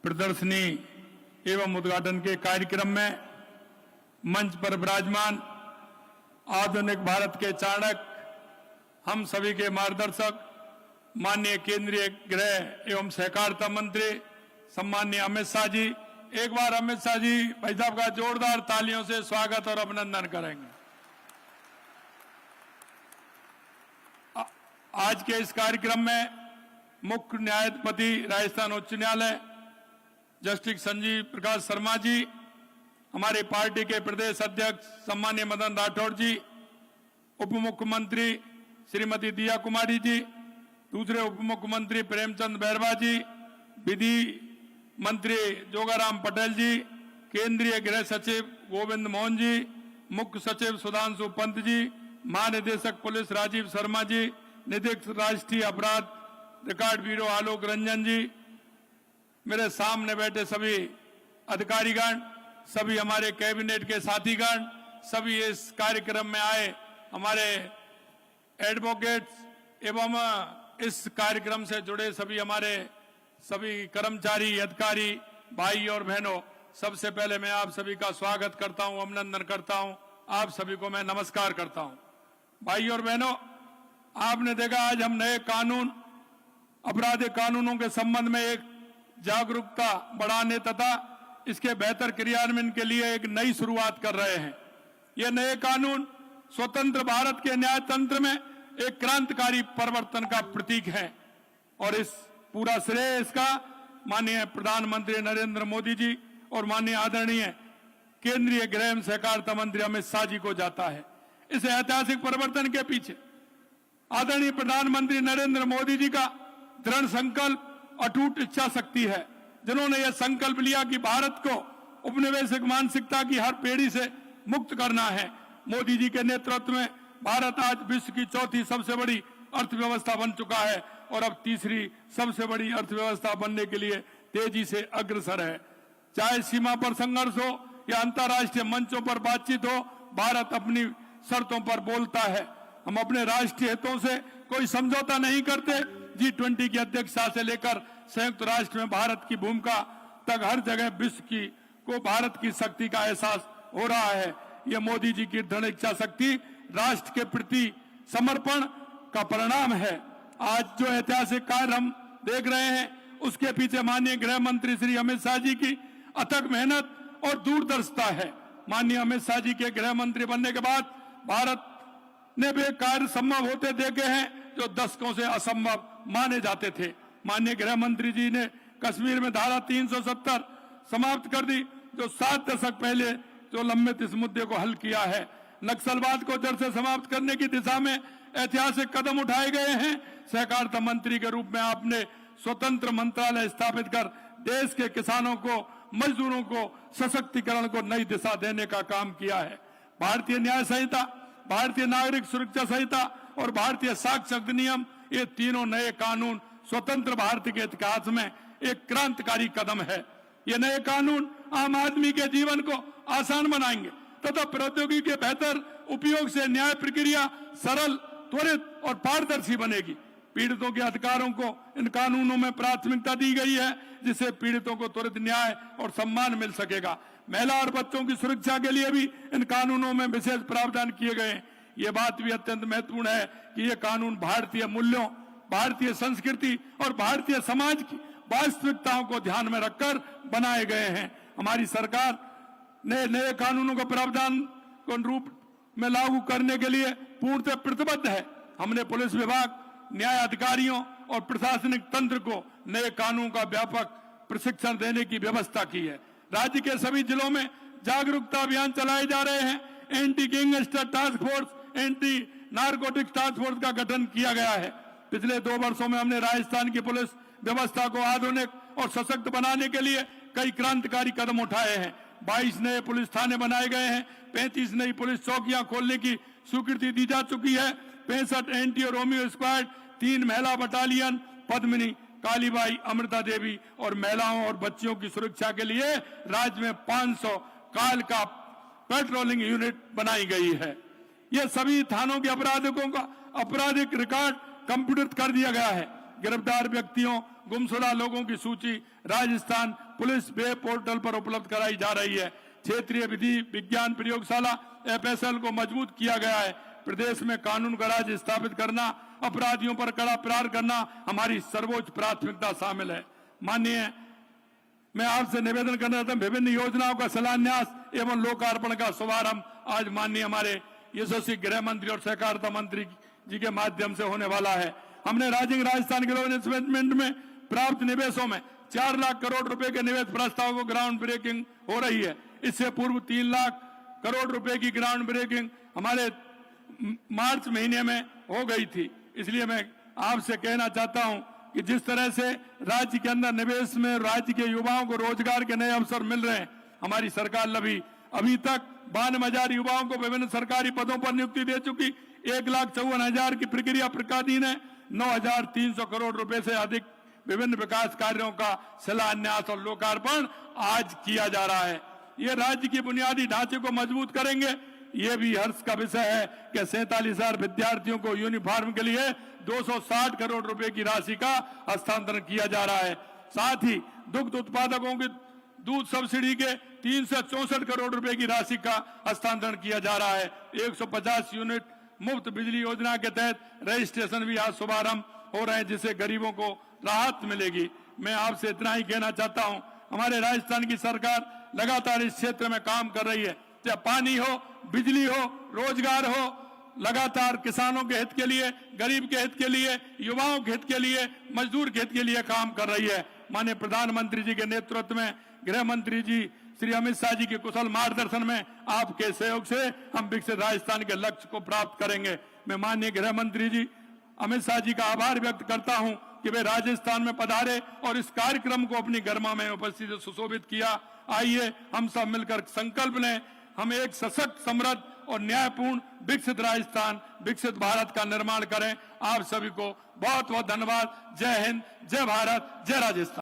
प्रदर्शनी एवं उद्घाटन के कार्यक्रम में मंच पर विराजमान आधुनिक भारत के चाणक्य, हम सभी के मार्गदर्शक, माननीय केंद्रीय गृह एवं सहकारिता मंत्री सम्माननीय अमित शाह जी, एक बार अमित शाह जी भाई साहब का जोरदार तालियों से स्वागत और अभिनंदन करेंगे। आज के इस कार्यक्रम में मुख्य न्यायाधिपति राजस्थान उच्च न्यायालय जस्टिस संजीव प्रकाश शर्मा जी, हमारे पार्टी के प्रदेश अध्यक्ष सम्माननीय मदन राठौड़ जी, उप मुख्यमंत्री श्रीमती दिया कुमारी जी, दूसरे उप मुख्यमंत्री प्रेमचंद बैरवा जी, विधि मंत्री जोगाराम पटेल जी, केंद्रीय गृह सचिव गोविंद मोहन जी, मुख्य सचिव सुधांशु पंत जी, महानिदेशक पुलिस राजीव शर्मा जी, निदेशक राष्ट्रीय अपराध रिकॉर्ड ब्यूरो आलोक रंजन जी, मेरे सामने बैठे सभी अधिकारीगण, सभी हमारे कैबिनेट के साथीगण, सभी इस कार्यक्रम में आए हमारे एडवोकेट्स एवं इस कार्यक्रम से जुड़े सभी कर्मचारी, अधिकारी, भाई और बहनों, सबसे पहले मैं आप सभी का स्वागत करता हूं, अभिनंदन करता हूं, आप सभी को मैं नमस्कार करता हूं। भाई और बहनों, आपने देखा आज हम नए कानून, आपराधिक कानूनों के संबंध में एक जागरूकता बढ़ाने तथा इसके बेहतर क्रियान्वयन के लिए एक नई शुरुआत कर रहे हैं। ये नए कानून स्वतंत्र भारत के न्याय तंत्र में एक क्रांतिकारी परिवर्तन का प्रतीक है और इस पूरा श्रेय इसका माननीय प्रधानमंत्री नरेंद्र मोदी जी और माननीय आदरणीय केंद्रीय गृह एवं सहकारिता मंत्री अमित शाह जी को जाता है। इस ऐतिहासिक परिवर्तन के पीछे आदरणीय प्रधानमंत्री नरेंद्र मोदी जी का दृढ़ संकल्प, अटूट इच्छा शक्ति है, जिन्होंने यह संकल्प लिया कि भारत को उपनिवेशिक मानसिकता की हर पीढ़ी से मुक्त करना है। मोदी जी के नेतृत्व में भारत आज विश्व की चौथी सबसे बड़ी अर्थव्यवस्था बन चुका है और अब तीसरी सबसे बड़ी अर्थव्यवस्था बनने के लिए तेजी से अग्रसर है। चाहे सीमा पर संघर्ष हो या अंतर्राष्ट्रीय मंचों पर बातचीत हो, भारत अपनी शर्तों पर बोलता है। हम अपने राष्ट्रीय हितों से कोई समझौता नहीं करते। G20 की अध्यक्षता से लेकर संयुक्त राष्ट्र में भारत की भूमिका तक हर जगह विश्व को भारत की शक्ति का एहसास हो रहा है। यह मोदी जी की दृढ़ इच्छा शक्ति, राष्ट्र के प्रति समर्पण का परिणाम है। आज जो ऐतिहासिक कार्य हम देख रहे हैं, उसके पीछे माननीय गृह मंत्री श्री अमित शाह जी की अथक मेहनत और दूरदर्शिता है। माननीय अमित शाह जी के गृह मंत्री बनने के बाद भारत ने वे कार्य संभव होते देखे हैं जो दशकों से असंभव माने जाते थे। माननीय गृह मंत्री जी ने कश्मीर में धारा 370 समाप्त कर दी, जो 7 दशक पहले जो लंबित इस मुद्दे को हल किया है। नक्सलवाद को जड़ से समाप्त करने की दिशा में ऐतिहासिक कदम उठाए गए हैं। सहकारिता मंत्री के रूप में आपने स्वतंत्र मंत्रालय स्थापित कर देश के किसानों को, मजदूरों को सशक्तिकरण को नई दिशा देने का काम किया है। भारतीय न्याय संहिता, भारतीय नागरिक सुरक्षा संहिता और भारतीय साक्ष्य अधिनियम, ये तीनों नए कानून स्वतंत्र भारत के इतिहास में एक क्रांतिकारी कदम है। ये नए कानून आम आदमी के जीवन को आसान बनाएंगे तथा प्रौद्योगिकी के बेहतर उपयोग से न्याय प्रक्रिया सरल, त्वरित और पारदर्शी बनेगी। पीड़ितों के अधिकारों को इन कानूनों में प्राथमिकता दी गई है, जिससे पीड़ितों को त्वरित न्याय और सम्मान मिल सकेगा। महिला और बच्चों की सुरक्षा के लिए भी इन कानूनों में विशेष प्रावधान किए गए हैं। ये बात भी अत्यंत महत्वपूर्ण है कि ये कानून भारतीय मूल्यों, भारतीय संस्कृति और भारतीय समाज की वास्तविकताओं को ध्यान में रखकर बनाए गए हैं। हमारी सरकार ने नए कानूनों के प्रावधान को रूप में लागू करने के लिए पूर्णतः प्रतिबद्ध है। हमने पुलिस विभाग, न्याय अधिकारियों और प्रशासनिक तंत्र को नए कानून का व्यापक प्रशिक्षण देने की व्यवस्था की है। राज्य के सभी जिलों में जागरूकता अभियान चलाए जा रहे हैं। Anti gangster task force, anti narcotics task force का गठन किया गया है। पिछले 2 वर्षों में हमने राजस्थान की पुलिस व्यवस्था को आधुनिक और सशक्त बनाने के लिए कई क्रांतिकारी कदम उठाए हैं। 22 नए पुलिस थाने बनाए गए हैं। 35 नई पुलिस चौकियां खोलने की स्वीकृति दी जा चुकी है। 65 एंटी और रोमियो स्क्वाड, 3 महिला बटालियन, पद्मिनी, कालीबाई, अमृता देवी और महिलाओं और बच्चियों की सुरक्षा के लिए राज्य में 500 काल का पेट्रोलिंग यूनिट बनाई गई है। ये सभी थानों के अपराधिकों का आपराधिक रिकॉर्ड कंप्यूटर कर दिया गया है। गिरफ्तार व्यक्तियों, गुमशुदा लोगों की सूची राजस्थान पुलिस वेब पोर्टल पर उपलब्ध कराई जा रही है। क्षेत्रीय विधि विज्ञान प्रयोगशाला FSL को मजबूत किया गया है। प्रदेश में कानून का राज स्थापित करना, अपराधियों पर कड़ा प्रहार करना हमारी सर्वोच्च प्राथमिकता शामिल है। माननीय, मैं आपसे निवेदन करना चाहता हूं, विभिन्न योजनाओं का शिलान्यास एवं लोकार्पण का शुभारंभ आज माननीय हमारे यशस्वी गृह मंत्री और सहकारिता मंत्री जी के माध्यम से होने वाला है। हमने राजस्थान के इन्वेस्टमेंट में प्राप्त निवेशों में 4 लाख करोड़ रुपए के निवेश प्रस्ताव को ग्राउंड ब्रेकिंग हो रही है। इससे पूर्व 3 लाख करोड़ रुपए की ग्राउंड ब्रेकिंग हमारे मार्च महीने में हो गई थी। इसलिए मैं आपसे कहना चाहता हूं कि जिस तरह से राज्य के अंदर निवेश में राज्य के युवाओं को रोजगार के नए अवसर मिल रहे हैं, हमारी सरकार अभी तक 52,000 युवाओं को विभिन्न सरकारी पदों पर नियुक्ति दे चुकी। 1,54,000 की प्रक्रिया प्रकादीन है। 9,300 करोड़ रुपए से अधिक विभिन्न विकास कार्यों का शिलान्यास और लोकार्पण आज किया जा रहा है। ये राज्य की बुनियादी ढांचे को मजबूत करेंगे। ये भी हर्ष का विषय है कि 47,000 विद्यार्थियों को यूनिफॉर्म के लिए 260 करोड़ रुपए की राशि का हस्तांतरण किया जा रहा है। साथ ही दुग्ध उत्पादकों की दूध सब्सिडी के 364 करोड़ रुपए की राशि का हस्तांतरण किया जा रहा है। 150 यूनिट मुफ्त बिजली योजना के तहत रजिस्ट्रेशन भी आज शुभारंभ हो रहे हैं, जिससे गरीबों को राहत मिलेगी। मैं आपसे इतना ही कहना चाहता हूं, हमारे राजस्थान की सरकार लगातार इस क्षेत्र में काम कर रही है। चाहे पानी हो, बिजली हो, रोजगार हो, लगातार किसानों के हित के लिए, गरीब के हित के लिए, युवाओं के हित के लिए, मजदूर के हित के लिए काम कर रही है। माननीय प्रधानमंत्री जी के नेतृत्व में गृह मंत्री जी श्री अमित शाह जी के कुशल मार्गदर्शन में आपके सहयोग से हम विकसित राजस्थान के लक्ष्य को प्राप्त करेंगे। मैं माननीय गृह मंत्री जी अमित शाह जी का आभार व्यक्त करता हूं कि वे राजस्थान में पधारे और इस कार्यक्रम को अपनी गरिमा में उपस्थिति सुशोभित किया। आइए हम सब मिलकर संकल्प लें, हम एक सशक्त, समृद्ध और न्यायपूर्ण विकसित राजस्थान, विकसित भारत का निर्माण करें। आप सभी को बहुत बहुत धन्यवाद। जय हिंद, जय भारत, जय राजस्थान।